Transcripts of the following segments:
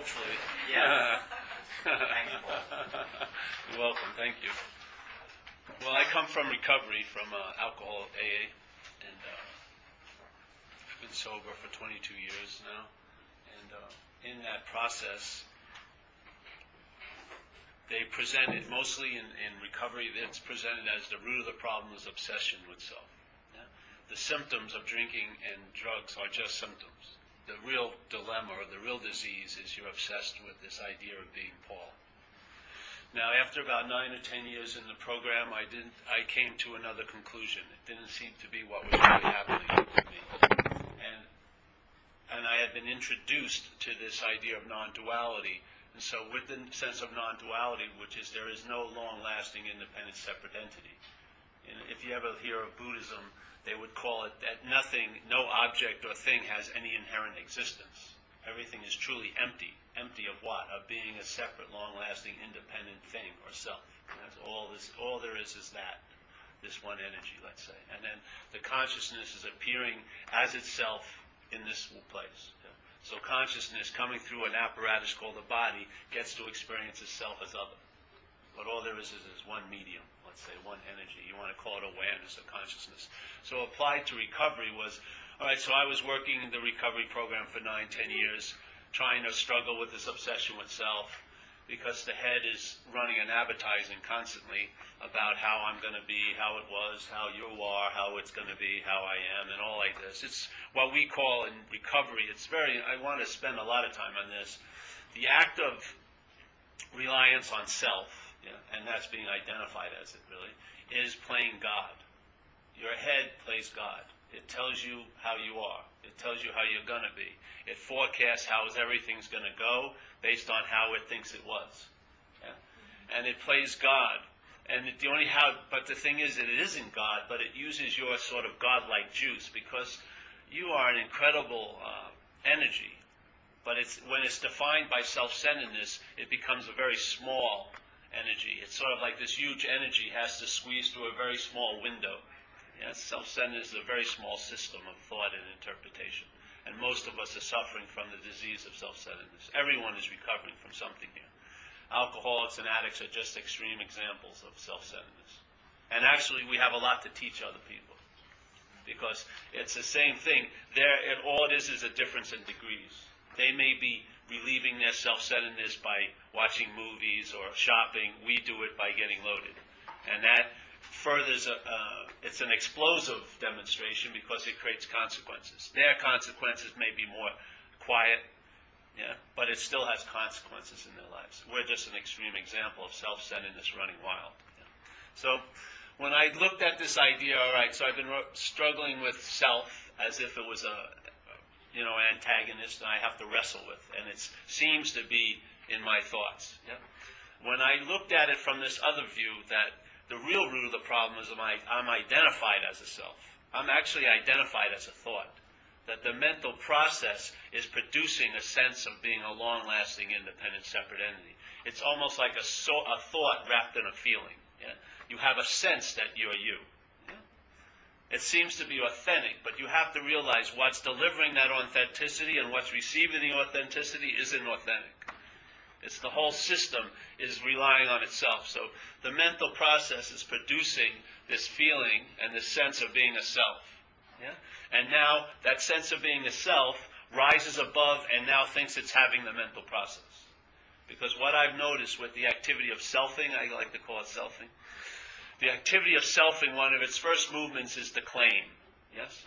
hopefully. Yeah. Thank you, Paul. You're welcome. Thank you. Well, I come from recovery from alcohol AA, and I've been sober for 22 years now. And in that process, they present it mostly in recovery. It's presented as the root of the problem is obsession with self. Yeah? The symptoms of drinking and drugs are just symptoms. The real dilemma or the real disease is you're obsessed with this idea of being Paul. Now, after about 9 or 10 years in the program, I came to another conclusion. It didn't seem to be what was really happening to me. And I had been introduced to this idea of non-duality. And so with the sense of non-duality, which is there is no long-lasting, independent, separate entity. And if you ever hear of Buddhism, they would call it that nothing, no object or thing has any inherent existence. Everything is truly empty. Empty of what? Of being a separate, long-lasting, independent thing or self. And that's all there is that, this one energy, let's say. And then the consciousness is appearing as itself in this place. So consciousness, coming through an apparatus called the body, gets to experience itself as other. But all there is one medium, let's say, one energy. You want to call it awareness or consciousness. So applied to recovery was, all right, so I was working in the recovery program for 9, 10 years, trying to struggle with this obsession with self, because the head is running an advertising constantly about how I'm going to be, how it was, how you are, how it's going to be, how I am, and all like this. It's what we call in recovery, I want to spend a lot of time on this, the act of reliance on self, and that's being identified as it really, is playing God. Your head plays God. It tells you how you are. It tells you how you're going to be. It forecasts how everything's going to go based on how it thinks it was. Yeah? And it plays God. And but the thing is, it isn't God, but it uses your sort of godlike juice, because you are an incredible energy. But when it's defined by self-centeredness, it becomes a very small energy. It's sort of like this huge energy has to squeeze through a very small window. Yeah, self-centeredness is a very small system of thought and interpretation. And most of us are suffering from the disease of self-centeredness. Everyone is recovering from something here. Alcoholics and addicts are just extreme examples of self-centeredness. And actually, we have a lot to teach other people, because it's the same thing. All it is a difference in degrees. They may be relieving their self-centeredness by watching movies or shopping. We do it by getting loaded. And that furthers, it's an explosive demonstration because it creates consequences. Their consequences may be more quiet, but it still has consequences in their lives. We're just an extreme example of self-centeredness running wild. So when I looked at this idea, all right, so I've been struggling with self as if it was an antagonist and I have to wrestle with, and it seems to be in my thoughts. When I looked at it from this other view, that the real root of the problem is I'm identified as a self. I'm actually identified as a thought. That the mental process is producing a sense of being a long-lasting, independent, separate entity. It's almost like a thought wrapped in a feeling. You have a sense that you're you. It seems to be authentic, but you have to realize what's delivering that authenticity and what's receiving the authenticity isn't authentic. It's the whole system is relying on itself. So the mental process is producing this feeling and this sense of being a self. And now that sense of being a self rises above and now thinks it's having the mental process. Because what I've noticed with the activity of selfing, I like to call it selfing, the activity of selfing, one of its first movements is to claim. Yes?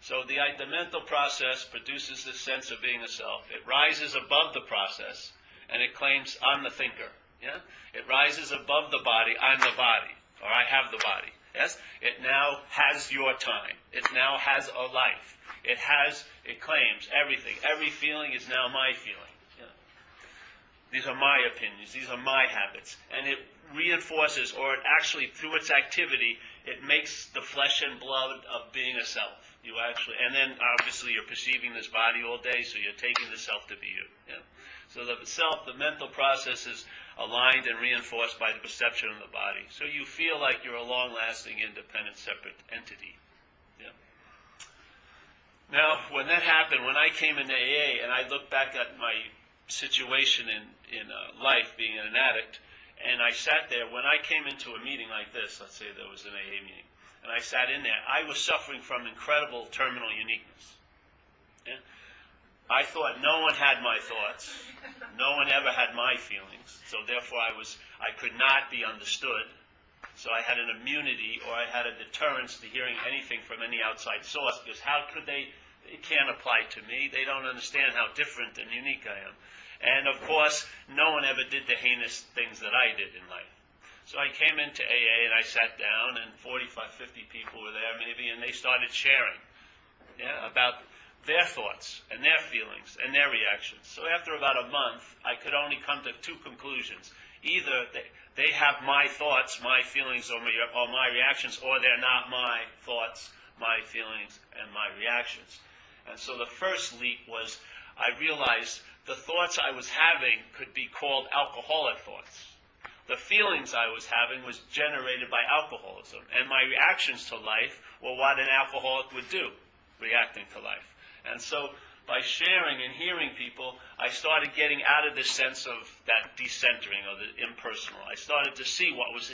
So the mental process produces this sense of being a self. It rises above the process, and it claims, I'm the thinker. It rises above the body, I'm the body, or I have the body. Yes? It now has your time. It now has a life. It claims everything. Every feeling is now my feeling. These are my opinions. These are my habits. And it reinforces, or it actually, through its activity, it makes the flesh and blood of being a self. And then obviously you're perceiving this body all day, so you're taking the self to be you. So the self, the mental process is aligned and reinforced by the perception of the body. So you feel like you're a long-lasting, independent, separate entity. Now, when that happened, when I came into AA and I looked back at my situation in life, being an addict, and I sat there. When I came into a meeting like this, let's say there was an AA meeting, and I sat in there, I was suffering from incredible terminal uniqueness. Yeah? I thought no one had my thoughts, no one ever had my feelings, so therefore I could not be understood. So I had an immunity, or I had a deterrence to hearing anything from any outside source, because how could they? It can't apply to me. They don't understand how different and unique I am. And of course, no one ever did the heinous things that I did in life. So I came into AA and I sat down, and 45, 50 people were there maybe, and they started sharing, about their thoughts and their feelings and their reactions. So after about a month, I could only come to two conclusions. Either they have my thoughts, my feelings, or my reactions, or they're not my thoughts, my feelings, and my reactions. And so the first leap was I realized the thoughts I was having could be called alcoholic thoughts. The feelings I was having was generated by alcoholism, and my reactions to life were what an alcoholic would do, reacting to life. And so by sharing and hearing people, I started getting out of this sense of that decentering or the impersonal. I started to see what was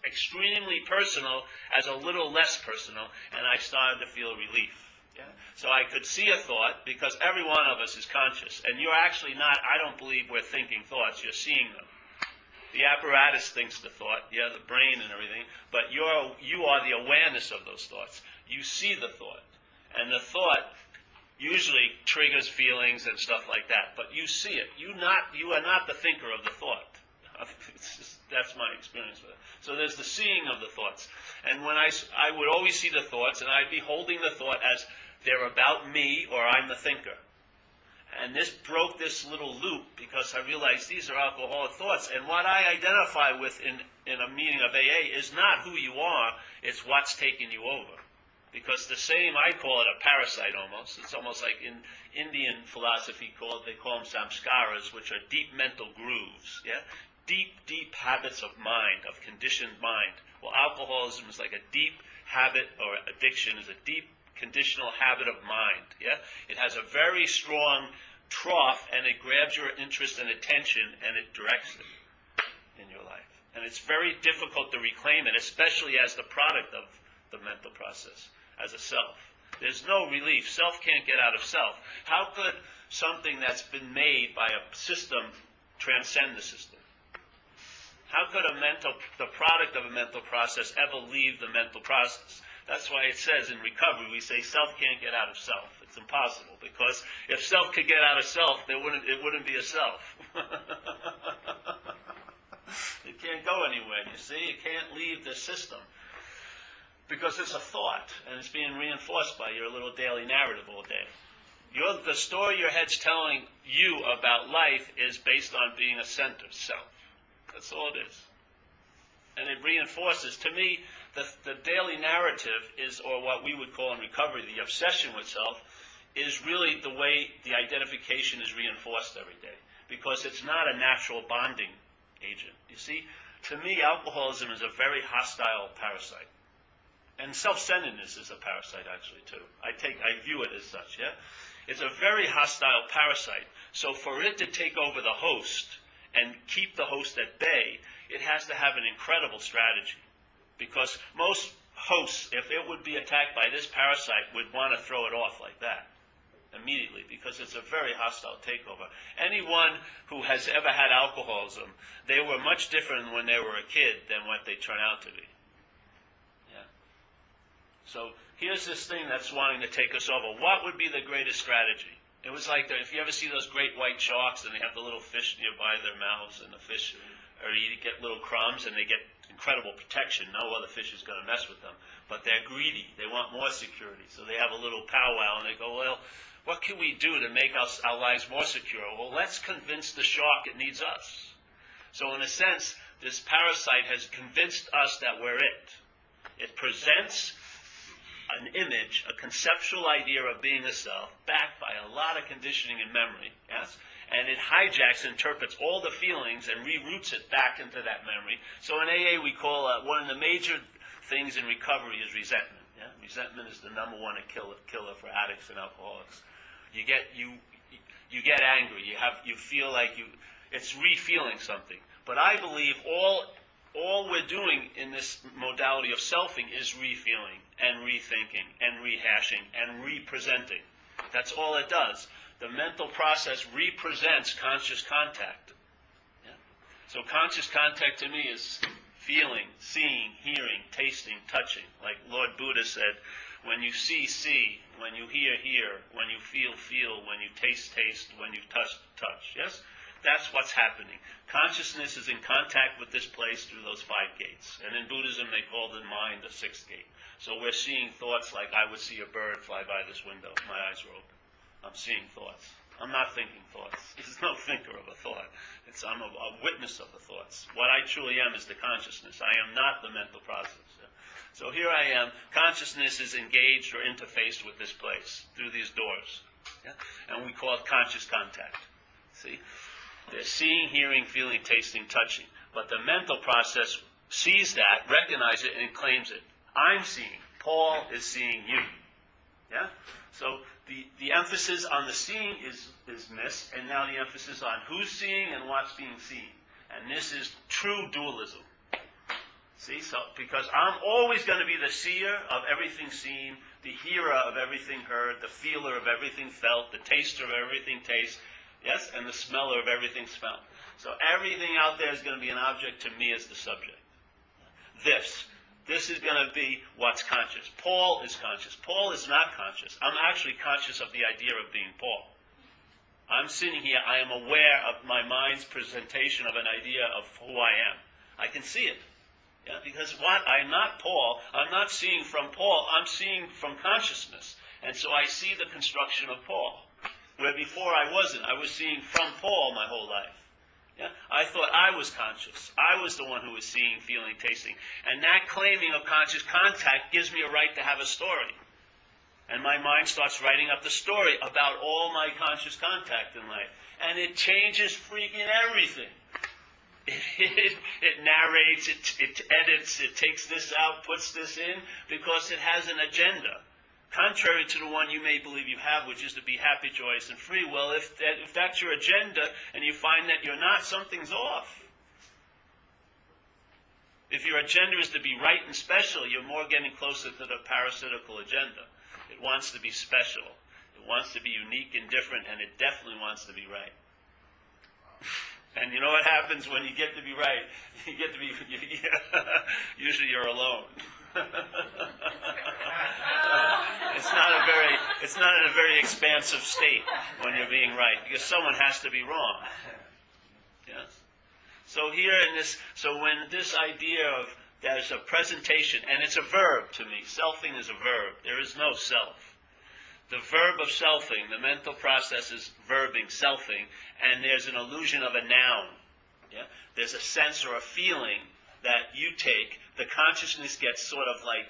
extremely personal as a little less personal, and I started to feel relief. Yeah? So I could see a thought, because every one of us is conscious, and you're actually not, I don't believe we're thinking thoughts, you're seeing them. The apparatus thinks the thought, the brain and everything, but you are the awareness of those thoughts. You see the thought, and the thought usually triggers feelings and stuff like that, but you see it. You are not the thinker of the thought. That's my experience with it. So there's the seeing of the thoughts. And when I would always see the thoughts, and I'd be holding the thought as they're about me, or I'm the thinker. And this broke this little loop, because I realized these are alcoholic thoughts. And what I identify with in a meeting of AA is not who you are, it's what's taking you over. Because the same, I call it a parasite almost. It's almost like in Indian philosophy, they call them samskaras, which are deep mental grooves. Yeah? Deep habits of mind, of conditioned mind. Well, alcoholism is like a deep habit, or addiction is a deep conditional habit of mind. Yeah? It has a very strong trough, and it grabs your interest and attention, and it directs it in your life. And it's very difficult to reclaim it, especially as the product of the mental process. As a self. There's no relief. Self can't get out of self. How could something that's been made by a system transcend the system? How could the product of a mental process ever leave the mental process? That's why it says in recovery, we say self can't get out of self. It's impossible, because if self could get out of self, it wouldn't be a self. It can't go anywhere, you see. It can't leave the system. Because it's a thought, and it's being reinforced by your little daily narrative all day. The story your head's telling you about life is based on being a center, self. That's all it is. And it reinforces, to me, the daily narrative is, or what we would call in recovery, the obsession with self, is really the way the identification is reinforced every day. Because it's not a natural bonding agent. You see, to me, alcoholism is a very hostile parasite. And self-centeredness is a parasite, actually, too. I view it as such, yeah? It's a very hostile parasite. So for it to take over the host and keep the host at bay, it has to have an incredible strategy. Because most hosts, if it would be attacked by this parasite, would want to throw it off like that immediately, because it's a very hostile takeover. Anyone who has ever had alcoholism, they were much different when they were a kid than what they turn out to be. So here's this thing that's wanting to take us over. What would be the greatest strategy? It was like, if you ever see those great white sharks, and they have the little fish nearby their mouths, and the fish, or you get little crumbs, and they get incredible protection. No other fish is going to mess with them. But they're greedy. They want more security. So they have a little powwow, and they go, well, what can we do to make our lives more secure? Well, let's convince the shark it needs us. So in a sense, this parasite has convinced us that we're it. It presents an image, a conceptual idea of being a self, backed by a lot of conditioning and memory, yes? And it hijacks, interprets all the feelings, and reroutes it back into that memory. So in AA, we call one of the major things in recovery is resentment. Yeah? Resentment is the number one killer for addicts and alcoholics. You You get angry. You feel like it's re-feeling something. But I believe all we're doing in this modality of selfing is re-feeling and rethinking and rehashing and representing. That's all it does. The mental process represents conscious contact. Yeah? So conscious contact to me is feeling, seeing, hearing, tasting, touching. Like Lord Buddha said, when you see, see. When you hear, hear. When you feel, feel. When you taste, taste. When you touch, touch. Yes? That's what's happening. Consciousness is in contact with this place through those 5 gates. And in Buddhism, they call the mind the 6th gate. So we're seeing thoughts like I would see a bird fly by this window. My eyes are open. I'm seeing thoughts. I'm not thinking thoughts. There's no thinker of a thought. I'm a witness of the thoughts. What I truly am is the consciousness. I am not the mental process. So here I am. Consciousness is engaged or interfaced with this place through these doors. Yeah? And we call it conscious contact. See? They're seeing, hearing, feeling, tasting, touching. But the mental process sees that, recognizes it, and claims it. I'm seeing. Paul is seeing you. Yeah? So the emphasis on the seeing is missed, and now the emphasis on who's seeing and what's being seen. And this is true dualism. See? So because I'm always going to be the seer of everything seen, the hearer of everything heard, the feeler of everything felt, the taster of everything tasted. Yes, and the smeller of everything smelled. So everything out there is going to be an object to me as the subject. This is going to be what's conscious. Paul is conscious. Paul is not conscious. I'm actually conscious of the idea of being Paul. I'm sitting here. I am aware of my mind's presentation of an idea of who I am. I can see it. Yeah, because I'm not Paul. I'm not seeing from Paul. I'm seeing from consciousness. And so I see the construction of Paul. Where before I wasn't. I was seeing from Paul my whole life. Yeah? I thought I was conscious. I was the one who was seeing, feeling, tasting. And that claiming of conscious contact gives me a right to have a story. And my mind starts writing up the story about all my conscious contact in life. And it changes freaking everything. It narrates, it edits, it takes this out, puts this in, because it has an agenda. Contrary to the one you may believe you have, which is to be happy, joyous, and free. Well, if that's your agenda, and you find that you're not, something's off. If your agenda is to be right and special, you're more getting closer to the parasitical agenda. It wants to be special. It wants to be unique and different, and it definitely wants to be right. And you know what happens when you get to be right? You get to be, usually you're alone. It's not in a very expansive state when you're being right, because someone has to be wrong. Yes. So here in this, when this idea of there's a presentation, and it's a verb to me. Selfing is a verb. There is no self. The verb of selfing, the mental process is verbing, selfing, and there's an illusion of a noun. Yeah? There's a sense or a feeling that you take. The consciousness gets sort of like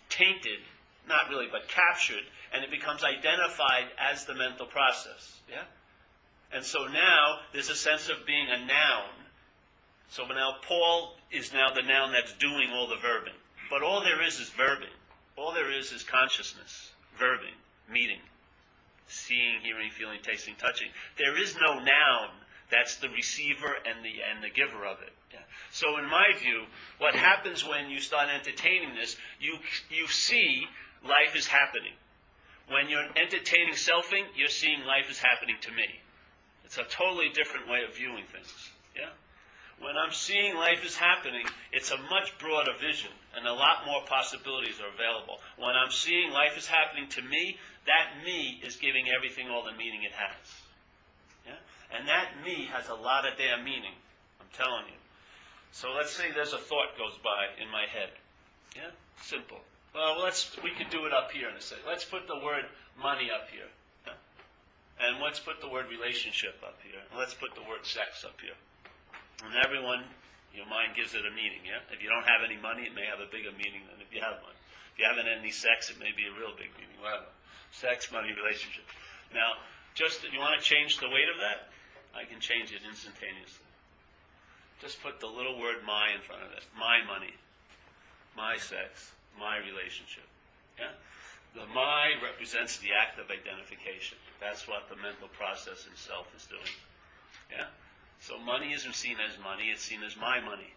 tainted, not really, but captured, and it becomes identified as the mental process. Yeah? And so now there's a sense of being a noun. So now Paul is now the noun that's doing all the verbing. But all there is verbing. All there is consciousness, verbing, meeting, seeing, hearing, feeling, tasting, touching. There is no noun that's the receiver and the giver of it. Yeah. So in my view, what happens when you start entertaining this, you see life is happening. When you're entertaining selfing, you're seeing life is happening to me. It's a totally different way of viewing things. Yeah? When I'm seeing life is happening, it's a much broader vision, and a lot more possibilities are available. When I'm seeing life is happening to me, that me is giving everything all the meaning it has. Yeah? And that me has a lot of damn meaning, I'm telling you. So let's say there's a thought goes by in my head. Yeah? Simple. Well, we could do it up here in a second. Let's put the word money up here. Yeah? And let's put the word relationship up here. And let's put the word sex up here. And everyone, your mind gives it a meaning, yeah? If you don't have any money, it may have a bigger meaning than if you have money. If you haven't had any sex, it may be a real big meaning. Whatever. Sex, money, relationship. Now, just, you want to change the weight of that? I can change it instantaneously. Just put the little word my in front of it. My money, my sex, my relationship. Yeah? The my represents the act of identification. That's what the mental process itself is doing. Yeah? So money isn't seen as money, it's seen as my money.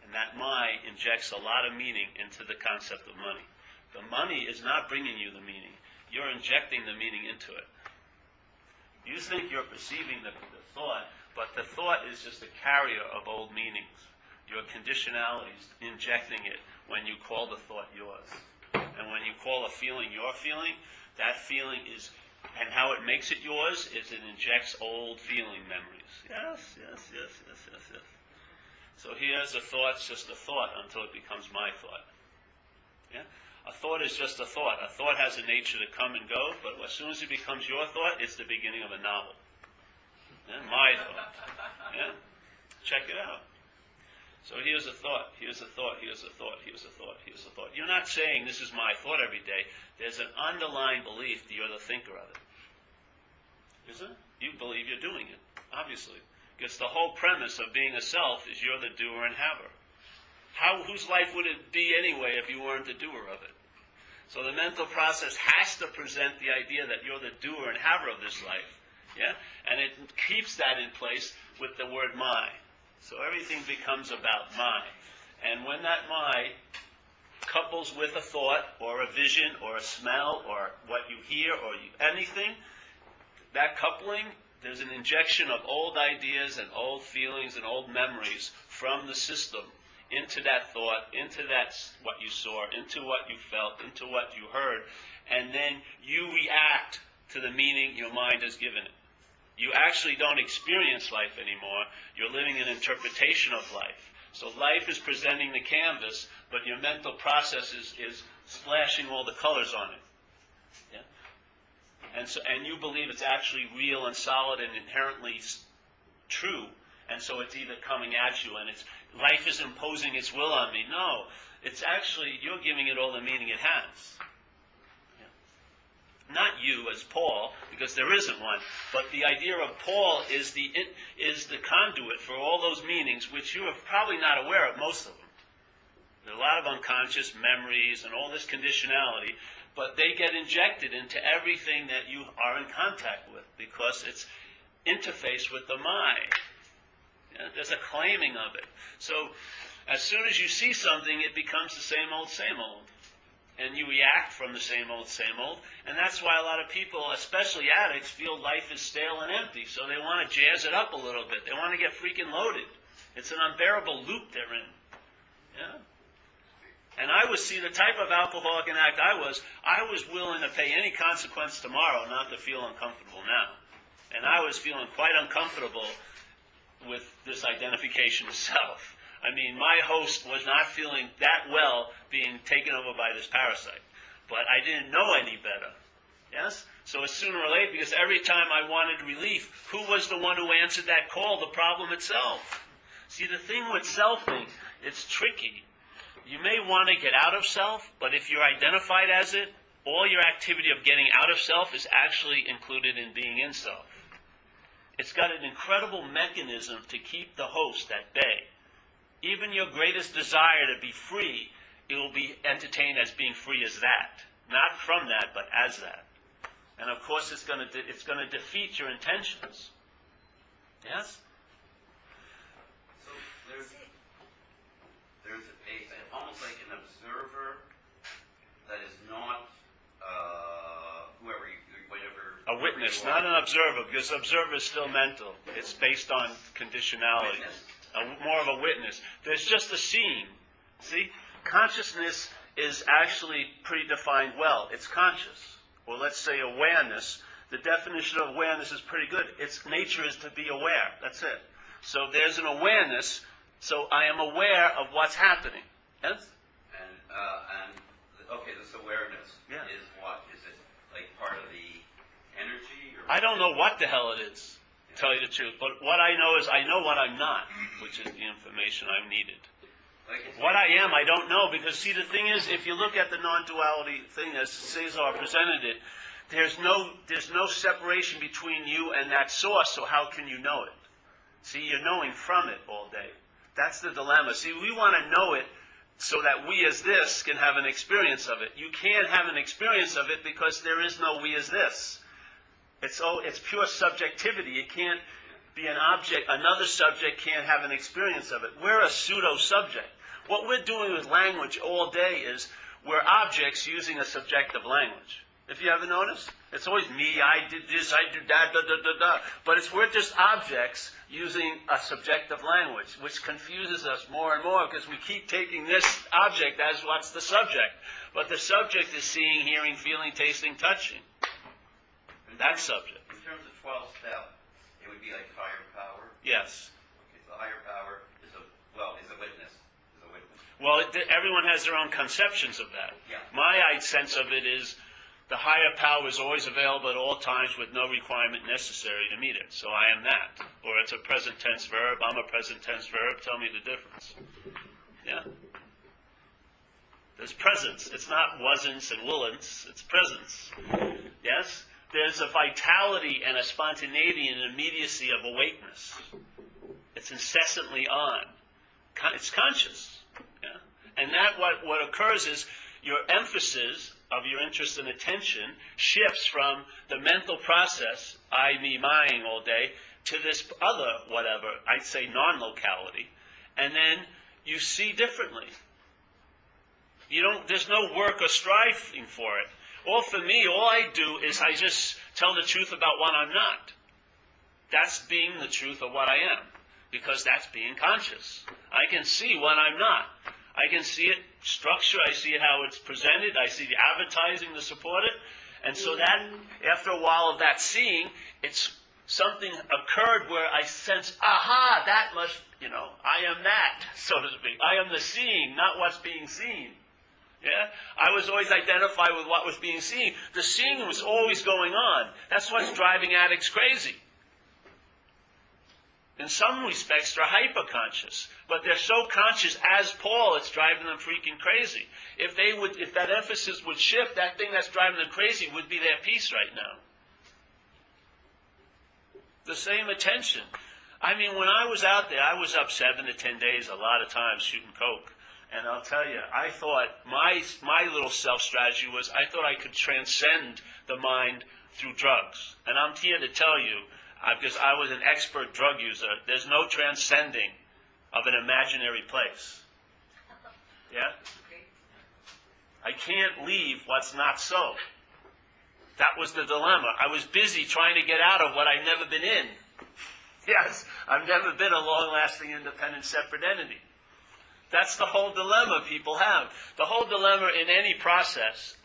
And that my injects a lot of meaning into the concept of money. The money is not bringing you the meaning. You're injecting the meaning into it. You think you're perceiving the thought, but the thought is just a carrier of old meanings. Your conditionalities injecting it when you call the thought yours. And when you call a feeling your feeling, that feeling is, and how it makes it yours is it injects old feeling memories. Yes. So here's a thought's just a thought until it becomes my thought. Yeah? A thought is just a thought. A thought has a nature to come and go, but as soon as it becomes your thought, it's the beginning of a novel. Yeah? My thought. Yeah? Check it out. So here's a thought, here's a thought, here's a thought, here's a thought, here's a thought. You're not saying this is my thought every day. There's an underlying belief that you're the thinker of it. Isn't it? You believe you're doing it, obviously. Because the whole premise of being a self is you're the doer and haver. Whose life would it be anyway if you weren't the doer of it? So the mental process has to present the idea that you're the doer and haver of this life. Yeah? And it keeps that in place with the word my. So everything becomes about my. And when that my couples with a thought or a vision or a smell or what you hear or anything, that coupling, there's an injection of old ideas and old feelings and old memories from the system into that thought, into that what you saw, into what you felt, into what you heard, and then you react to the meaning your mind has given it. You actually don't experience life anymore. You're living an interpretation of life. So life is presenting the canvas, but your mental process is splashing all the colors on it. Yeah? And you believe it's actually real and solid and inherently true. And so it's either coming at you and life is imposing its will on me. No, it's actually, you're giving it all the meaning it has. Not you as Paul, because there isn't one, but the idea of Paul is the conduit for all those meanings, which you are probably not aware of, most of them. There are a lot of unconscious memories and all this conditionality, but they get injected into everything that you are in contact with, because it's interfaced with the mind. Yeah, there's a claiming of it. So as soon as you see something, it becomes the same old, and you react from the same old, and that's why a lot of people, especially addicts, feel life is stale and empty, so they want to jazz it up a little bit. They want to get freaking loaded. It's an unbearable loop they're in. Yeah? And I was, the type of alcoholic and addict I was willing to pay any consequence tomorrow not to feel uncomfortable now. And I was feeling quite uncomfortable with this identification of self. I mean, my host was not feeling that well being taken over by this parasite. But I didn't know any better. Yes? So it's sooner or later, because every time I wanted relief, who was the one who answered that call? The problem itself. See, the thing with selfing, it's tricky. You may want to get out of self, but if you're identified as it, all your activity of getting out of self is actually included in being in self. It's got an incredible mechanism to keep the host at bay. Even your greatest desire to be free, it will be entertained as being free as that. Not from that, but as that. And of course it's going to defeat your intentions. Yes? So there's almost like an observer that is not a witness, not an observer, because observer is still mental. It's based on conditionality. More of a witness. There's just a seeing. See? Consciousness is actually predefined well. It's conscious. Or let's say awareness. The definition of awareness is pretty good. Its nature is to be aware. That's it. So there's an awareness. So I am aware of what's happening. Yes? Okay, this awareness is what? Is it like part of the energy? Or I don't know what the hell it is, to tell you the truth. But what I know is I know what I'm not, which is the information I've needed. What I am, I don't know, because see, the thing is, if you look at the non-duality thing as Cesar presented it, there's no separation between you and that source, so how can you know it? See, you're knowing from it all day. That's the dilemma. See, we want to know it so that we as this can have an experience of it. You can't have an experience of it because there is no we as this. It's pure subjectivity. It can't be an object. Another subject can't have an experience of it. We're a pseudo-subject. What we're doing with language all day is we're objects using a subjective language. If you ever noticed, it's always me, I did this, I did that, da da da da. But we're just objects using a subjective language, which confuses us more and more because we keep taking this object as what's the subject. But the subject is seeing, hearing, feeling, tasting, touching. That subject. In terms of 12 step, it would be like higher power? Yes. Okay, so higher power is a witness. Well, everyone has their own conceptions of that. Yeah. My sense of it is the higher power is always available at all times with no requirement necessary to meet it. So I am that. Or it's a present tense verb. I'm a present tense verb. Tell me the difference. Yeah? There's presence. It's not wasn'ts and willn'ts. It's presence. Yes? There's a vitality and a spontaneity and an immediacy of awakeness. It's incessantly on. It's conscious. Yeah? And that what occurs is your emphasis of your interest and attention shifts from the mental process, I, me, mine all day, to this other whatever, I'd say non-locality, and then you see differently. There's no work or striving for it. For me, all I do is I just tell the truth about what I'm not. That's being the truth of what I am, because that's being conscious. I can see what I'm not. I can see it structure, I see it how it's presented, I see the advertising to support it, and so that, after a while of that seeing, something occurred where I sense, aha, that must, I am that, so to speak. I am the seeing, not what's being seen. Yeah? I was always identified with what was being seen. The seeing was always going on. That's what's driving addicts crazy. In some respects, they're hyper-conscious, but they're so conscious as Paul, it's driving them freaking crazy. If that emphasis would shift, that thing that's driving them crazy would be their peace right now. The same attention. I mean, when I was out there, I was up 7 to 10 days, a lot of times shooting coke. And I'll tell you, I thought my little self-strategy was I thought I could transcend the mind through drugs. And I'm here to tell you, because I was an expert drug user, there's no transcending of an imaginary place. Yeah? I can't leave what's not so. That was the dilemma. I was busy trying to get out of what I'd never been in. Yes, I've never been a long-lasting, independent, separate entity. That's the whole dilemma people have. The whole dilemma in any process,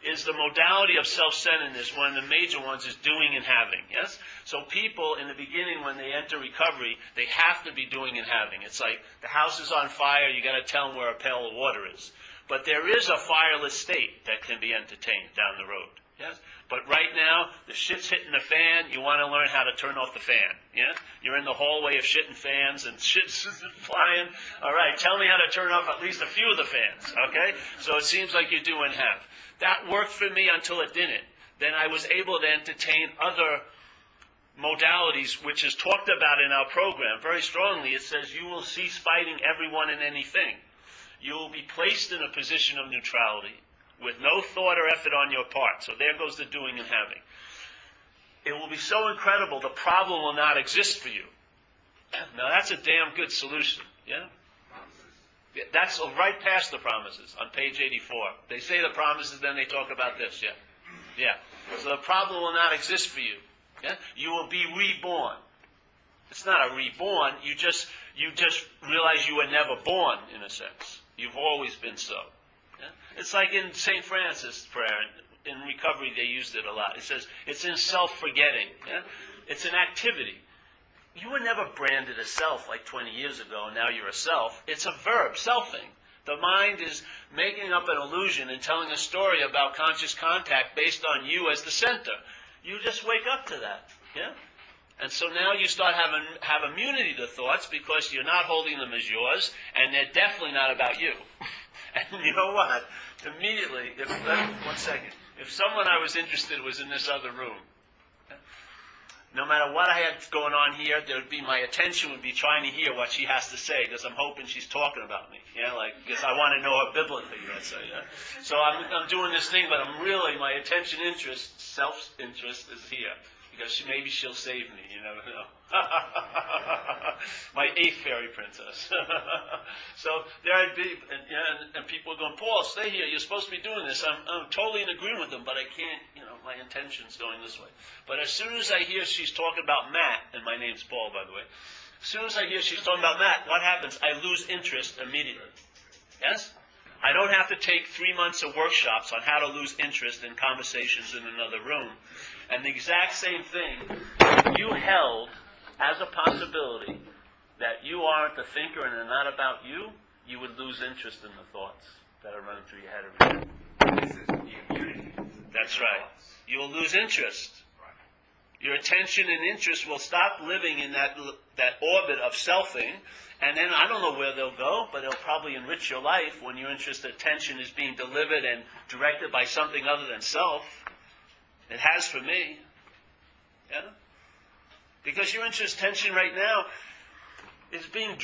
is the modality of self-centeredness. One of the major ones is doing and having. Yes? So people, in the beginning, when they enter recovery, they have to be doing and having. It's like the house is on fire, you got to tell them where a pail of water is. But there is a fireless state that can be entertained down the road. Yes? But right now, the shit's hitting the fan, you want to learn how to turn off the fan. Yeah? You're in the hallway of shitting fans and shit's flying. All right, tell me how to turn off at least a few of the fans. Okay? So it seems like you do and have. That worked for me until it didn't. Then I was able to entertain other modalities, which is talked about in our program very strongly. It says you will cease fighting everyone and anything. You will be placed in a position of neutrality with no thought or effort on your part. So there goes the doing and having. It will be so incredible, the problem will not exist for you. Now that's a damn good solution. Yeah? That's right past the promises on page 84. They say the promises, then they talk about this. Yeah. Yeah. So the problem will not exist for you. Yeah? You will be reborn. It's not a reborn. You just realize you were never born, in a sense. You've always been so. Yeah? It's like in St. Francis' prayer. In recovery, they used it a lot. It says, it's in self-forgetting. Yeah? It's an activity. You were never branded a self like 20 years ago, and now you're a self. It's a verb, selfing. The mind is making up an illusion and telling a story about conscious contact based on you as the center. You just wake up to that. Yeah? And so now you start have immunity to thoughts because you're not holding them as yours, and they're definitely not about you. And you know what? Immediately, one second. If someone I was interested was in this other room, No matter what I had going on here, there would be my attention would be trying to hear what she has to say because I'm hoping she's talking about me. Yeah, like because I want to know her biblically. Let's say. Yeah. So I'm doing this thing, but I'm really my attention interest, self-interest is here because maybe she'll save me. You never know. My 8th fairy princess. So there I'd be, and people are going, Paul, stay here. You're supposed to be doing this. I'm totally in agreement with them, but I can't. My intention's going this way. But as soon as I hear she's talking about Matt, and my name's Paul, by the way, as soon as I hear she's talking about Matt, what happens? I lose interest immediately. Yes? I don't have to take 3 months of workshops on how to lose interest in conversations in another room. And the exact same thing, if you held as a possibility that you aren't the thinker and they're not about you, you would lose interest in the thoughts that are running through your head every day. This is the unity. That's right. You'll lose interest. Your attention and interest will stop living in that orbit of selfing, and then I don't know where they'll go, but it'll probably enrich your life when your interest and attention is being delivered and directed by something other than self. It has for me. Yeah? Because your interest tension right now is being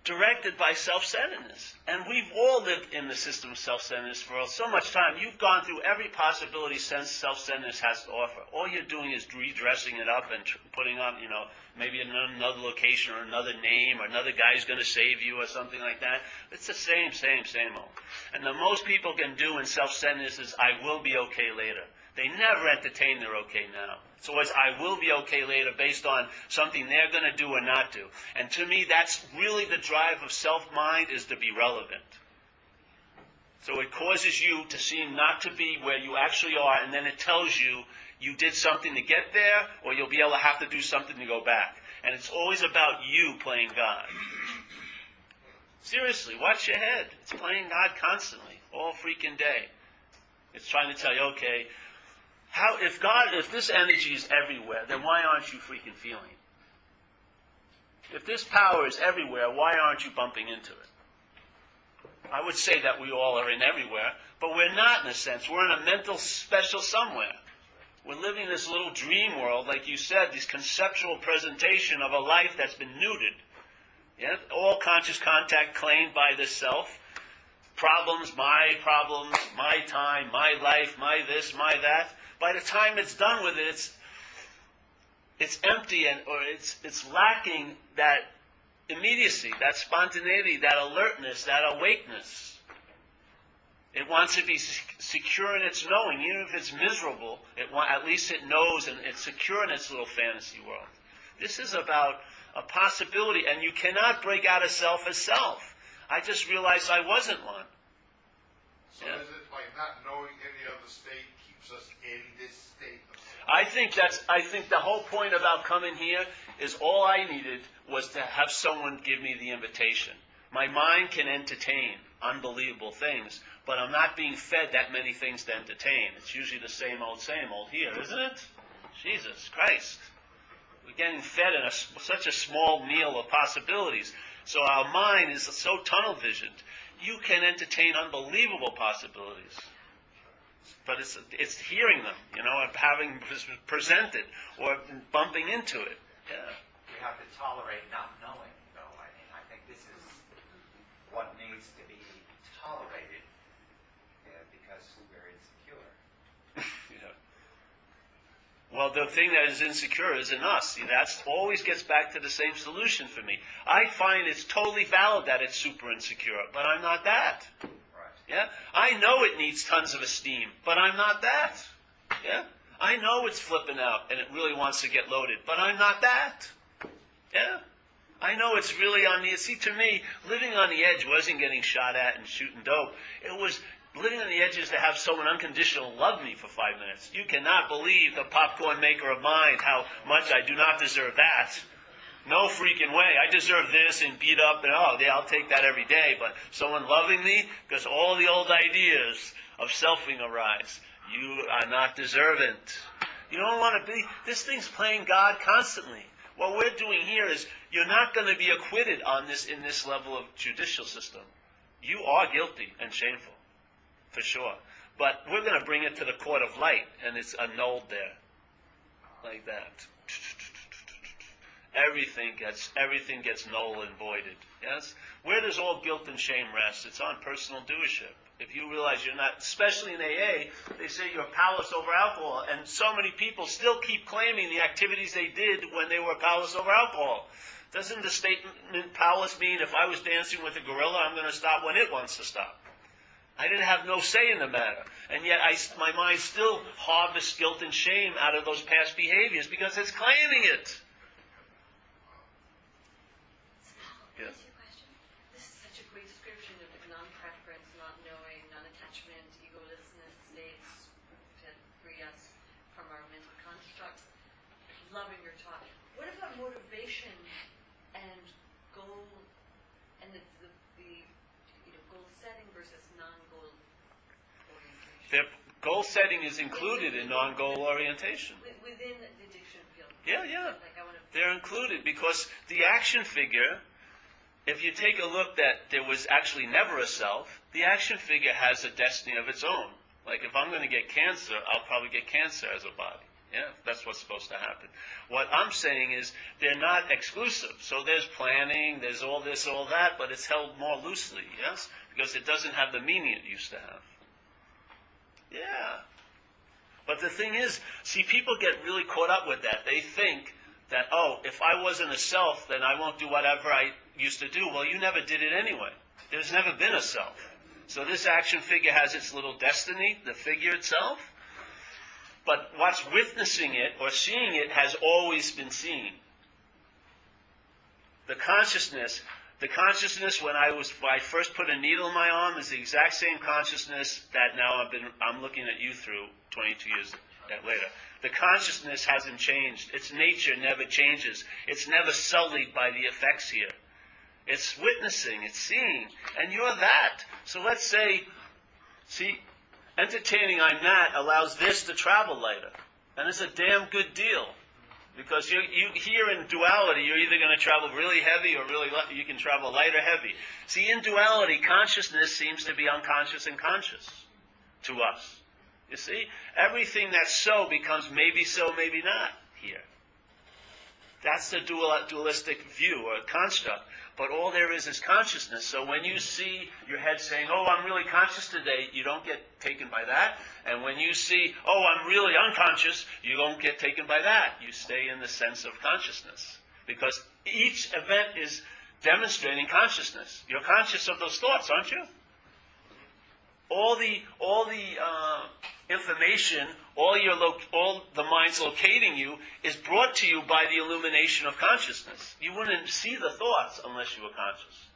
directed by self-centeredness. And we've all lived in the system of self-centeredness for so much time. You've gone through every possibility self-centeredness has to offer. All you're doing is redressing it up and putting on, maybe another location or another name or another guy who's going to save you or something like that. It's the same old. And the most people can do in self-centeredness is, I will be okay later. They never entertain their okay now. It's always, I will be okay later based on something they're going to do or not do. And to me, that's really the drive of self-mind, is to be relevant. So it causes you to seem not to be where you actually are, and then it tells you you did something to get there, or you'll be able to have to do something to go back. And it's always about you playing God. Seriously, watch your head. It's playing God constantly, all freaking day. It's trying to tell you, okay, if this energy is everywhere, then why aren't you freaking feeling it? If this power is everywhere, why aren't you bumping into it? I would say that we all are in everywhere, but we're not in a sense. We're in a mental special somewhere. We're living this little dream world, like you said, this conceptual presentation of a life that's been neutered. Yeah? All conscious contact claimed by the self. Problems, my time, my life, my this, my that. By the time it's done with it, it's empty or it's lacking that immediacy, that spontaneity, that alertness, that awakeness. It wants to be secure in its knowing, even if it's miserable. At least it knows and it's secure in its little fantasy world. This is about a possibility, and you cannot break out of self as self. I just realized I wasn't one. So is it like not knowing any other state keeps us in this state of self? I think the whole point about coming here is all I needed was to have someone give me the invitation. My mind can entertain unbelievable things, but I'm not being fed that many things to entertain. It's usually the same old here, isn't it? Jesus Christ. We're getting fed in such a small meal of possibilities. So our mind is so tunnel visioned. You can entertain unbelievable possibilities. But it's hearing them, and having presented or bumping into it. Yeah. We have to tolerate not knowing, though. I think this is what needs to be tolerated because we're insecure. Yeah. Well, the thing that is insecure is in us. See, that always gets back to the same solution for me. I find it's totally valid that it's super insecure, but I'm not that. Yeah? I know it needs tons of esteem, but I'm not that. Yeah? I know it's flipping out and it really wants to get loaded, but I'm not that. Yeah? I know it's really on the... See, to me, living on the edge wasn't getting shot at and shooting dope. It was living on the edge is to have someone unconditional love me for 5 minutes. You cannot believe, the popcorn maker of mind, how much I do not deserve that. No freaking way. I deserve this and beat up and I'll take that every day. But someone loving me, because all the old ideas of selfing arise. You are not deserving. You don't want to be. This thing's playing God constantly. What we're doing here is you're not going to be acquitted in this level of judicial system. You are guilty and shameful, for sure. But we're going to bring it to the court of light, and it's annulled there. like that. Everything gets null and voided. Yes? Where does all guilt and shame rest? It's on personal doership. If you realize you're not, especially in AA, they say you're powerless over alcohol, and so many people still keep claiming the activities they did when they were powerless over alcohol. Doesn't the statement powerless mean if I was dancing with a gorilla, I'm going to stop when it wants to stop? I didn't have no say in the matter. And yet my mind still harvests guilt and shame out of those past behaviors because it's claiming it. Yes. This is such a great description of non-preference, not knowing, non-attachment, egolessness states that free us from our mental constructs. Loving your talk. What about motivation and goal and the goal setting versus non-goal orientation? Goal setting is included in non-goal orientation. Within the addiction field. Yeah. They're included because the action figure, if you take a look that there was actually never a self, the action figure has a destiny of its own. Like if I'm going to get cancer, I'll probably get cancer as a body. Yeah, that's what's supposed to happen. What I'm saying is they're not exclusive. So there's planning, there's all this, all that, but it's held more loosely, yes? Because it doesn't have the meaning it used to have. Yeah. But the thing is, see, people get really caught up with that. They think that, oh, if I wasn't a self, then I won't do whatever I used to do. Well, you never did it anyway. There's never been a self. So this action figure has its little destiny, the figure itself. But what's witnessing it or seeing it has always been seen. The consciousness when I first put a needle in my arm is the exact same consciousness that now I'm looking at you through 22 years later. The consciousness hasn't changed. Its nature never changes. It's never sullied by the effects here. It's witnessing, it's seeing, and you're that. So let's say, see, entertaining I'm that allows this to travel later. And it's a damn good deal. Because you here in duality, you're either going to travel really heavy or really light. You can travel light or heavy. See, in duality, consciousness seems to be unconscious and conscious to us. You see? Everything that's so becomes maybe so, maybe not here. That's the dualistic view or construct. But all there is consciousness. So when you see your head saying, oh, I'm really conscious today, you don't get taken by that. And when you see, oh, I'm really unconscious, you don't get taken by that. You stay in the sense of consciousness. Because each event is demonstrating consciousness. You're conscious of those thoughts, aren't you? All the information, all the mind's locating you is brought to you by the illumination of consciousness. You wouldn't see the thoughts unless you were conscious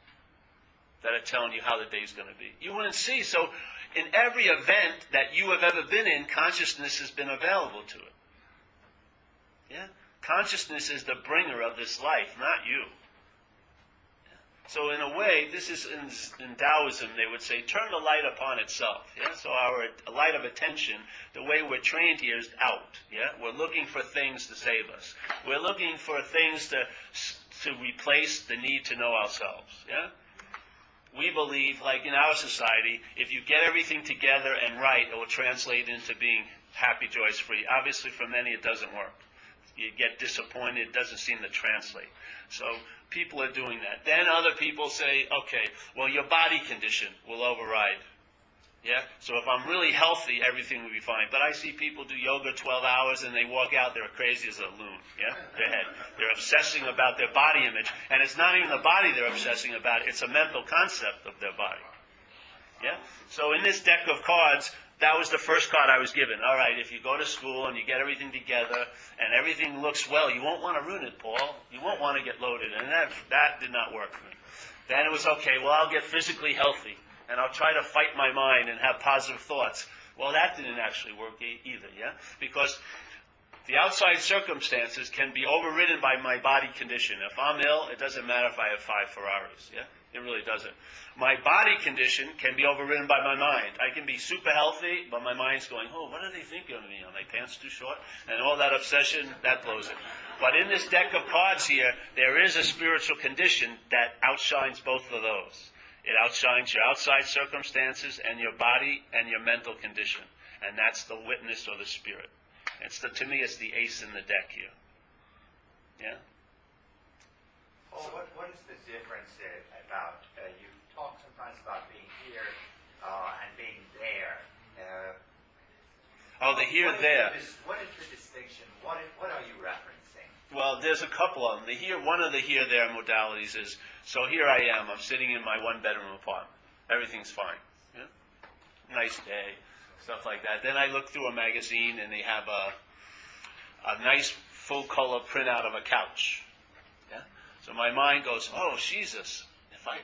that are telling you how the day's going to be. You wouldn't see. So in every event that you have ever been in, consciousness has been available to it. Yeah? Consciousness is the bringer of this life, not you. So in a way, this is in Taoism, they would say, turn the light upon itself. Yeah? So our light of attention, the way we're trained here is out. Yeah? We're looking for things to save us. We're looking for things to replace the need to know ourselves. Yeah? We believe, like in our society, if you get everything together and right, it will translate into being happy, joyous, free. Obviously, for many, it doesn't work. You get disappointed, it doesn't seem to translate. So people are doing that. Then other people say, okay, well, your body condition will override. Yeah? So if I'm really healthy, everything will be fine. But I see people do yoga 12 hours and they walk out, they're crazy as a loon. Yeah? They're obsessing about their body image. And it's not even the body they're obsessing about, it's a mental concept of their body. Yeah? So in this deck of cards, that was the first card I was given. All right, if you go to school and you get everything together and everything looks well, you won't want to ruin it, Paul. You won't want to get loaded. And that did not work for me. Then it was, okay, well, I'll get physically healthy and I'll try to fight my mind and have positive thoughts. Well, that didn't actually work either, yeah? Because the outside circumstances can be overridden by my body condition. If I'm ill, it doesn't matter if I have 5 Ferraris, yeah? It really doesn't. My body condition can be overridden by my mind. I can be super healthy, but my mind's going, oh, what are they thinking of me? Are my pants too short? And all that obsession, that blows it. But in this deck of cards here, there is a spiritual condition that outshines both of those. It outshines your outside circumstances and your body and your mental condition. And that's the witness or the spirit. To me, it's the ace in the deck here. Yeah? Well, what is the difference about, you talk sometimes about being here and being there. Oh, the here, there. What is the distinction? What are you referencing? Well, there's a couple of them. One of the here, there modalities is, so here I am. I'm sitting in my one-bedroom apartment. Everything's fine. Yeah? Nice day, stuff like that. Then I look through a magazine, and they have a nice full-color printout of a couch. Yeah? So my mind goes, oh, Jesus.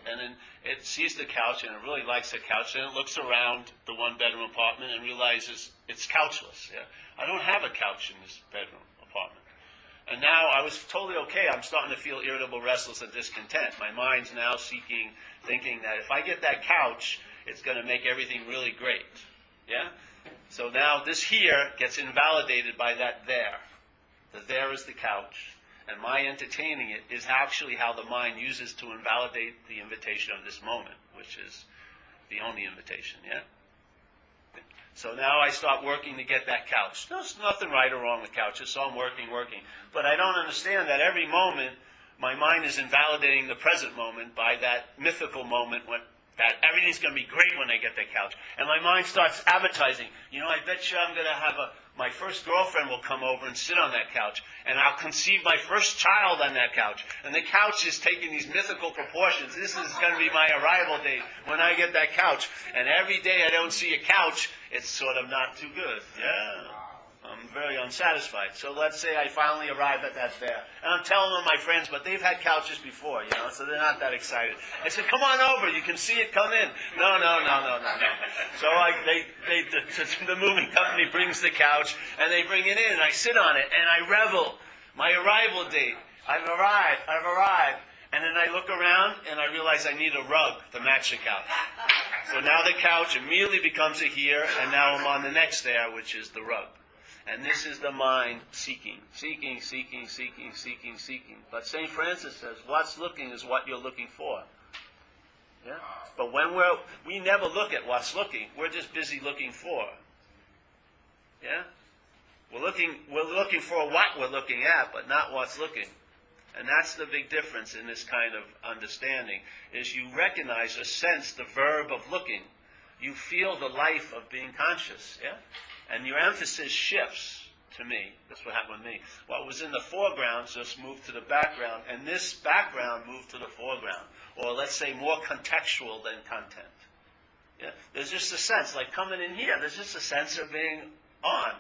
And then it sees the couch, and it really likes the couch, and it looks around the one-bedroom apartment and realizes it's couchless. Yeah? I don't have a couch in this bedroom apartment. And now I was totally okay. I'm starting to feel irritable, restless, and discontent. My mind's now thinking that if I get that couch, it's going to make everything really great. Yeah? So now this here gets invalidated by that there. The there is the couch. And my entertaining it is actually how the mind uses to invalidate the invitation of this moment, which is the only invitation, yeah? So now I start working to get that couch. There's nothing right or wrong with couches, so I'm working. But I don't understand that every moment my mind is invalidating the present moment by that mythical moment that everything's going to be great when I get that couch. And my mind starts advertising, I bet you I'm going to have my first girlfriend will come over and sit on that couch, and I'll conceive my first child on that couch. And the couch is taking these mythical proportions. This is going to be my arrival date when I get that couch. And every day I don't see a couch, it's sort of not too good. Yeah. I'm very unsatisfied. So let's say I finally arrive at that fair. And I'm telling them my friends, but they've had couches before, so they're not that excited. I said, come on over, you can see it, come in. No. So the moving company brings the couch, and they bring it in, and I sit on it, and I revel. My arrival date. I've arrived. And then I look around, and I realize I need a rug to match the couch. So now the couch immediately becomes a here, and now I'm on the next there, which is the rug. And this is the mind seeking. But St. Francis says, what's looking is what you're looking for. Yeah? But when we never look at what's looking, we're just busy looking for. Yeah? We're looking for what we're looking at, but not what's looking. And that's the big difference in this kind of understanding, is you recognize or sense the verb of looking. You feel the life of being conscious, yeah? And your emphasis shifts to me. That's what happened with me. What was in the foreground just moved to the background, and this background moved to the foreground. Or let's say more contextual than content. Yeah? There's just a sense, like coming in here, there's just a sense of being on,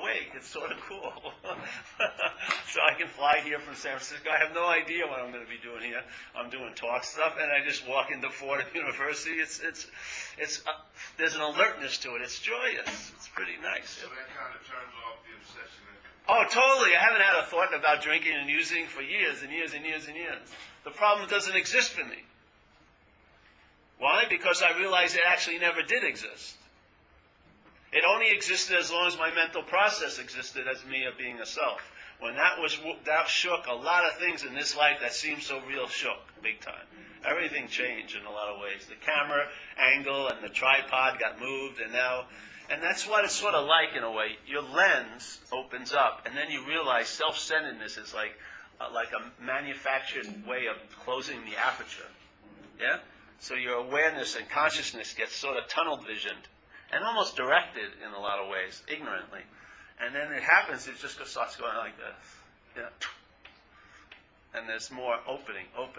awake. It's sort of cool. So I can fly here from San Francisco. I have no idea what I'm going to be doing here. I'm doing talk stuff, and I just walk into Fordham University. There's an alertness to it. It's joyous. It's pretty nice. So that kind of turns off the obsession. Oh, totally. I haven't had a thought about drinking and using for years and years and years and years. The problem doesn't exist for me. Why? Because I realize it actually never did exist. It only existed as long as my mental process existed as me of being a self. When that shook, a lot of things in this life that seemed so real shook, big time. Everything changed in a lot of ways. The camera angle and the tripod got moved, and that's what it's sort of like in a way. Your lens opens up, and then you realize self-centeredness is like a manufactured way of closing the aperture. Yeah? So your awareness and consciousness gets sort of tunnel visioned. And almost directed in a lot of ways, ignorantly. And then it happens, it just starts going like this. Yeah. And there's more opening. Yeah.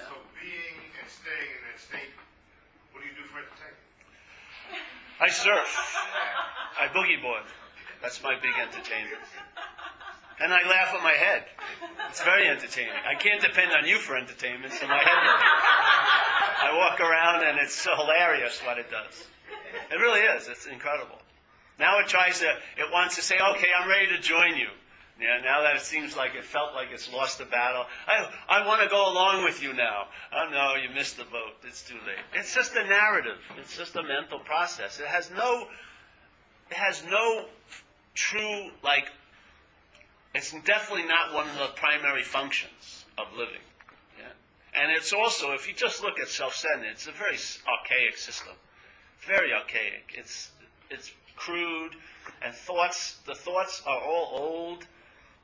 So being and staying in that state, what do you do for entertainment? I surf. I boogie board. That's my big entertainment. And I laugh at my head. It's very entertaining. I can't depend on you for entertainment, so my head... I walk around and it's so hilarious what it does. It really is. It's incredible. Now it wants to say, okay, I'm ready to join you. Yeah, now that it felt like it's lost the battle. I want to go along with you now. Oh no, you missed the boat. It's too late. It's just a narrative. It's just a mental process. It has no true, it's definitely not one of the primary functions of living. Yeah? And it's also, if you just look at self-centered, it's a very archaic system. Very archaic. It's crude, and the thoughts are all old.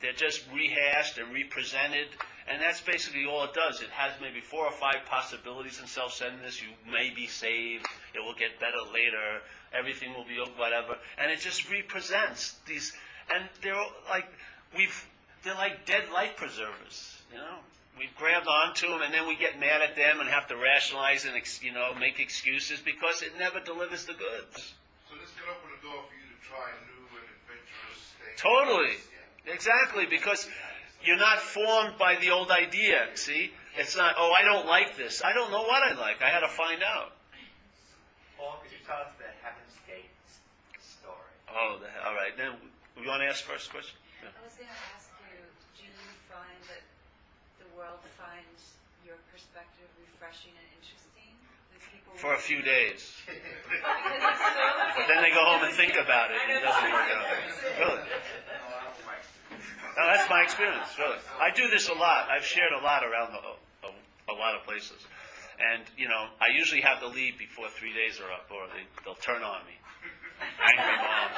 They're just rehashed and represented, and that's basically all it does. It has maybe 4 or 5 possibilities in self-centeredness. You may be saved. It will get better later. Everything will be whatever, and it just represents these. And they're like dead life preservers. We've grabbed onto them, and then we get mad at them and have to rationalize and make excuses because it never delivers the goods. So this could open the door for you to try new and adventurous things. Totally. Exactly, because you're not formed by the old idea, see? It's not, I don't like this. I don't know what I like. I had to find out. Paul, could you tell us the Heaven's Gate story? All right. Then, you want to ask first question? Yeah. I was going to ask you, do you find that the world finds your perspective refreshing and interesting? For a few days. Because it's so But then they go home and think about it, and it doesn't work out. Really. No, that's my experience, really. I do this a lot. I've shared a lot around a lot of places. And, I usually have to leave before 3 days are up, or they'll turn on me. Angry moms.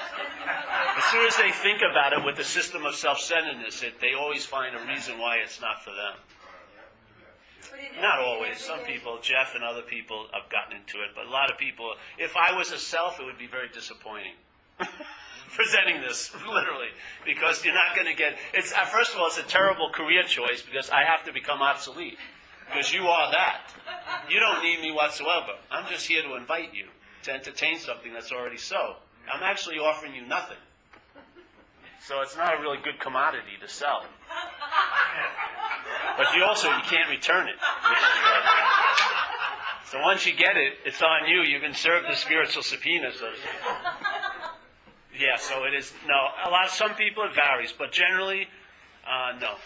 As soon as they think about it with the system of self-centeredness, they always find a reason why it's not for them. Not always. Some people, Jeff and other people, have gotten into it. But a lot of people, if I was a self, it would be very disappointing. Presenting this, literally. Because you're not going to get... first of all, it's a terrible career choice because I have to become obsolete. Because you are that. You don't need me whatsoever. I'm just here to invite you to entertain something that's already so. I'm actually offering you nothing. So it's not a really good commodity to sell. But you can't return it. So once you get it, it's on you. You've been served the spiritual subpoena, so to speak. Yeah, so it is. No, some people it varies, but generally, no.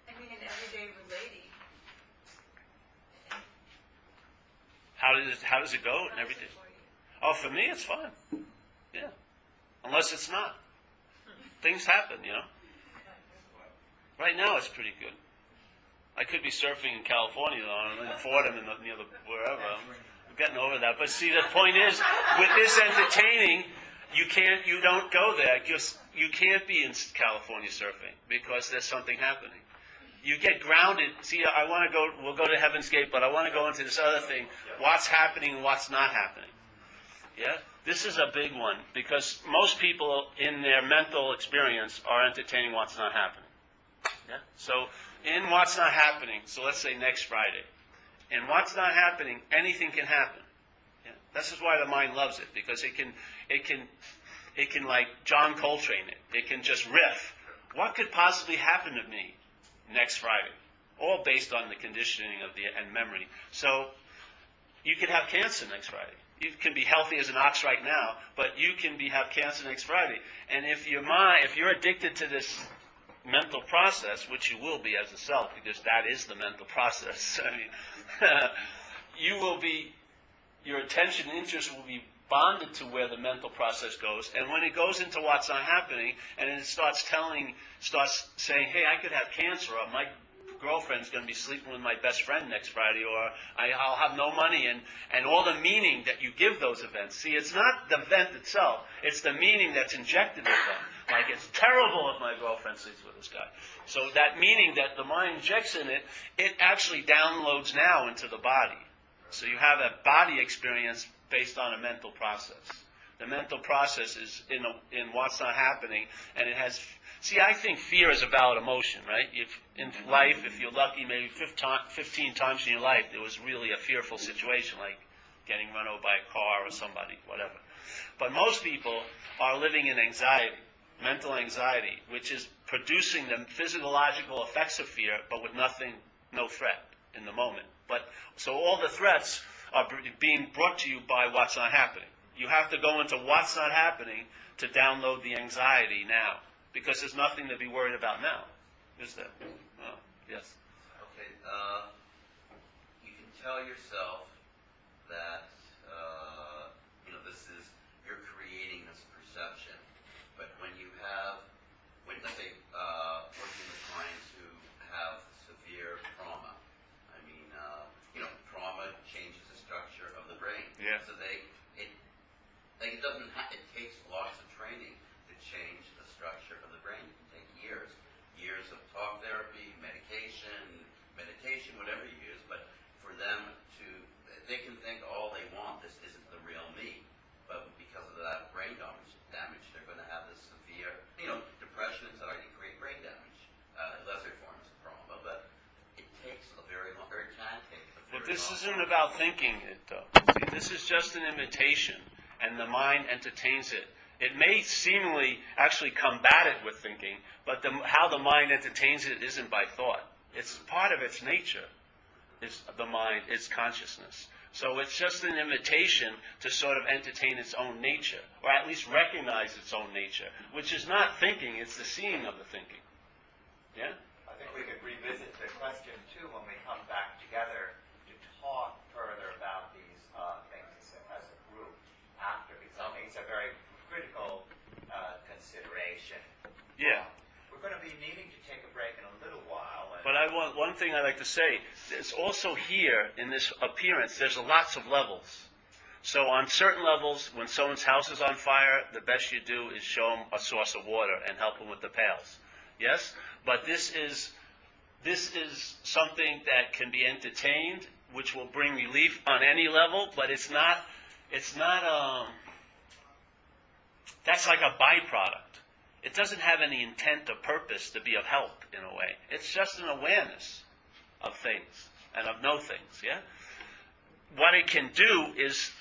I mean, an everyday lady. How does it go? And everything. Oh, for me, it's fine. Yeah, unless it's not. Things happen, Right now, it's pretty good. I could be surfing in California, though, in Fordham, wherever. I'm getting over that. But see, the point is, with this entertaining, you don't go there. You can't be in California surfing because there's something happening. You get grounded. See, we'll go to Heaven's Gate, but I want to go into this other thing. What's happening and what's not happening. Yeah? This is a big one because most people in their mental experience are entertaining what's not happening. Yeah? So, in what's not happening, so let's say next Friday, in what's not happening, anything can happen. Yeah? This is why the mind loves it, because it can like John Coltrane it. It can just riff. What could possibly happen to me next Friday? All based on the conditioning and memory. So, you could have cancer next Friday. You can be healthy as an ox right now, but you can have cancer next Friday. And if you're addicted to this mental process, which you will be as a self, because that is the mental process. I mean, your attention and interest will be bonded to where the mental process goes. And when it goes into what's not happening, and it starts saying, hey, I could have cancer, or my girlfriend's going to be sleeping with my best friend next Friday, or I'll have no money, and all the meaning that you give those events. See, it's not the event itself, it's the meaning that's injected in them. Like, it's terrible if my girlfriend sleeps with this guy. So that meaning that the mind injects in it, it actually downloads now into the body. So you have a body experience based on a mental process. The mental process is in what's not happening, and it has... See, I think fear is a valid emotion, right? In life, if you're lucky, maybe 15 times in your life, there was really a fearful situation, like getting run over by a car or somebody, whatever. But most people are living in anxiety, mental anxiety, which is producing the physiological effects of fear, but with no threat in the moment. So all the threats are being brought to you by what's not happening. You have to go into what's not happening to download the anxiety now. Because there's nothing to be worried about now, is there? Oh, yes. Okay, you can tell yourself that, you're creating this perception. But when let's say, working with clients who have severe trauma, trauma changes the structure of the brain. Yeah. So This isn't about thinking it, though. See, this is just an imitation, and the mind entertains it. It may seemingly actually combat it with thinking, but how the mind entertains it isn't by thought. It's part of its nature, is the mind, its consciousness. So it's just an invitation to sort of entertain its own nature, or at least recognize its own nature, which is not thinking, it's the seeing of the thinking. Yeah? I think we could revisit the question, too, when we come back together to talk further about these things as a group after, because I think it's a very critical consideration. Yeah. We're going to be needing to take a break in a little while. But I want one thing I'd like to say. There's also here, in this appearance, there's lots of levels. So on certain levels, when someone's house is on fire, the best you do is show them a source of water and help them with the pails. Yes? But this is something that can be entertained, which will bring relief on any level, but it's not that's like a byproduct. It doesn't have any intent or purpose to be of help, in a way. It's just an awareness of things and of no things, yeah? What it can do is,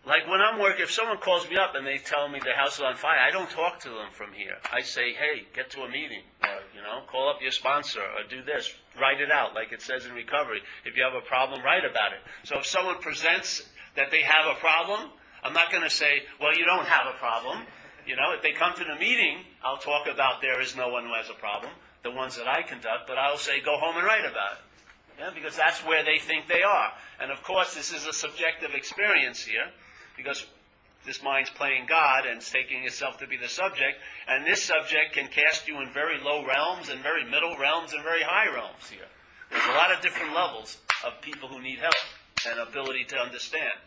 like when I'm working, if someone calls me up and they tell me their house is on fire, I don't talk to them from here. I say, hey, get to a meeting, or, call up your sponsor, or do this, write it out, like it says in recovery. If you have a problem, write about it. So if someone presents that they have a problem, I'm not going to say, well, you don't have a problem. If they come to the meeting, I'll talk about there is no one who has a problem, the ones that I conduct, but I'll say go home and write about it. Yeah, because that's where they think they are. And of course, this is a subjective experience here, because this mind's playing God and it's taking itself to be the subject, and this subject can cast you in very low realms and very middle realms and very high realms here. There's a lot of different levels of people who need help and ability to understand.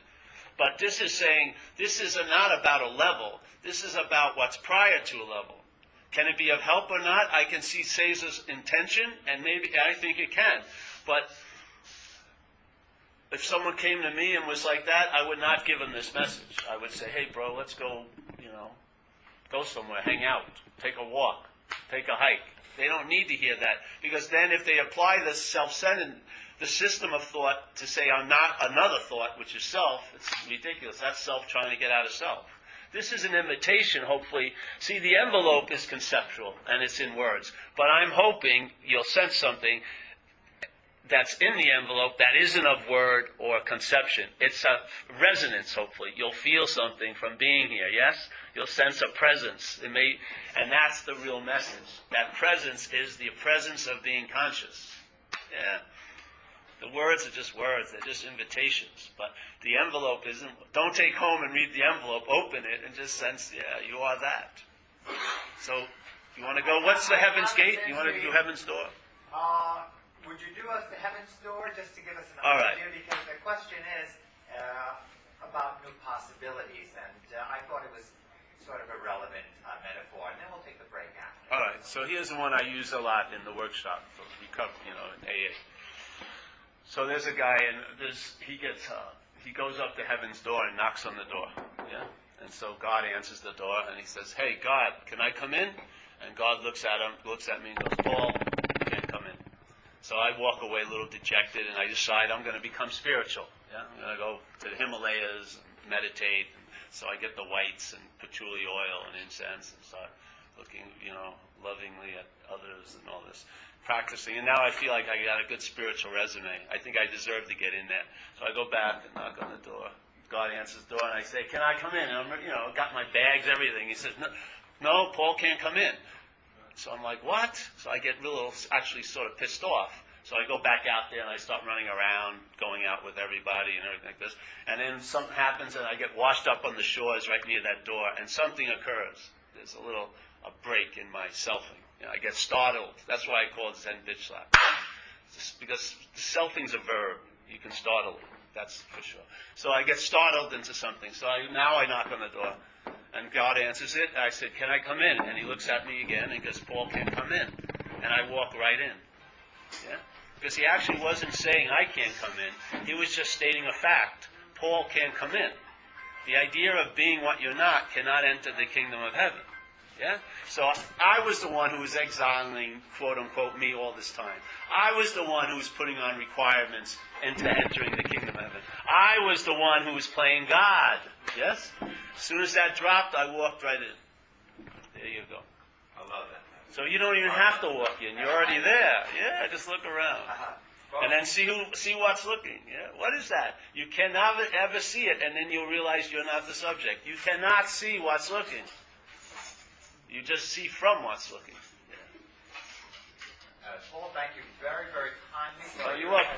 But this is saying, this is not about a level. This is about what's prior to a level. Can it be of help or not? I can see Caesar's intention, and maybe I think it can. But if someone came to me and was like that, I would not give them this message. I would say, hey, bro, let's go, go somewhere, hang out, take a walk, take a hike. They don't need to hear that. Because then if they apply this self-centered, the system of thought to say I'm not another thought, which is self, it's ridiculous. That's self trying to get out of self. This is an invitation, hopefully. See, the envelope is conceptual, and it's in words. But I'm hoping you'll sense something that's in the envelope that isn't of word or conception. It's a resonance, hopefully. You'll feel something from being here, yes? You'll sense a presence. And that's the real message. That presence is the presence of being conscious. Yeah. The words are just words. They're just invitations. But the envelope isn't. Don't take home and read the envelope. Open it and just sense, yeah, you are that. So, you want to go, what's the Heaven's Gate? You want to do Heaven's Door? Would you do us the Heaven's Door just to give us an All right. idea? Because the question is about new possibilities. And I thought it was sort of a relevant metaphor. And then we'll take the break after. All right. So here's the one I use a lot in the workshop for recovery, in AA. So there's a guy, and he goes up to Heaven's Door and knocks on the door. Yeah? And so God answers the door, and he says, hey, God, can I come in? And God looks at me and goes, Paul, you can't come in. So I walk away a little dejected, and I decide I'm going to become spiritual. Yeah? I'm going to go to the Himalayas and meditate. So I get the whites and patchouli oil and incense and start looking, lovingly at others and all this. Practicing, and now I feel like I got a good spiritual resume. I think I deserve to get in there. So I go back and knock on the door. God answers the door, and I say, can I come in? And I'm, got my bags, everything. He says, no, Paul can't come in. So I'm like, what? So I get actually sort of pissed off. So I go back out there, and I start running around, going out with everybody and everything like this. And then something happens, and I get washed up on the shores right near that door, and something occurs. There's a break in my selfing. I get startled. That's why I call it Zen bitch slap. Because selfing's a verb. You can startle it. That's for sure. So I get startled into something. So now I knock on the door. And God answers it. I said, can I come in? And he looks at me again and goes, Paul can't come in. And I walk right in. Yeah? Because he actually wasn't saying I can't come in. He was just stating a fact. Paul can't come in. The idea of being what you're not cannot enter the kingdom of heaven. Yeah? So I was the one who was exiling, quote unquote, me all this time. I was the one who was putting on requirements into entering the kingdom of heaven. I was the one who was playing God. Yes? As soon as that dropped, I walked right in. There you go. I love that. So you don't even have to walk in. You're already there. Yeah, just look around. And then see what's looking. Yeah, what is that? You cannot ever see it, and then you'll realize you're not the subject. You cannot see what's looking. You just see from what's looking. Paul, thank you very, very kindly. Oh, you're welcome.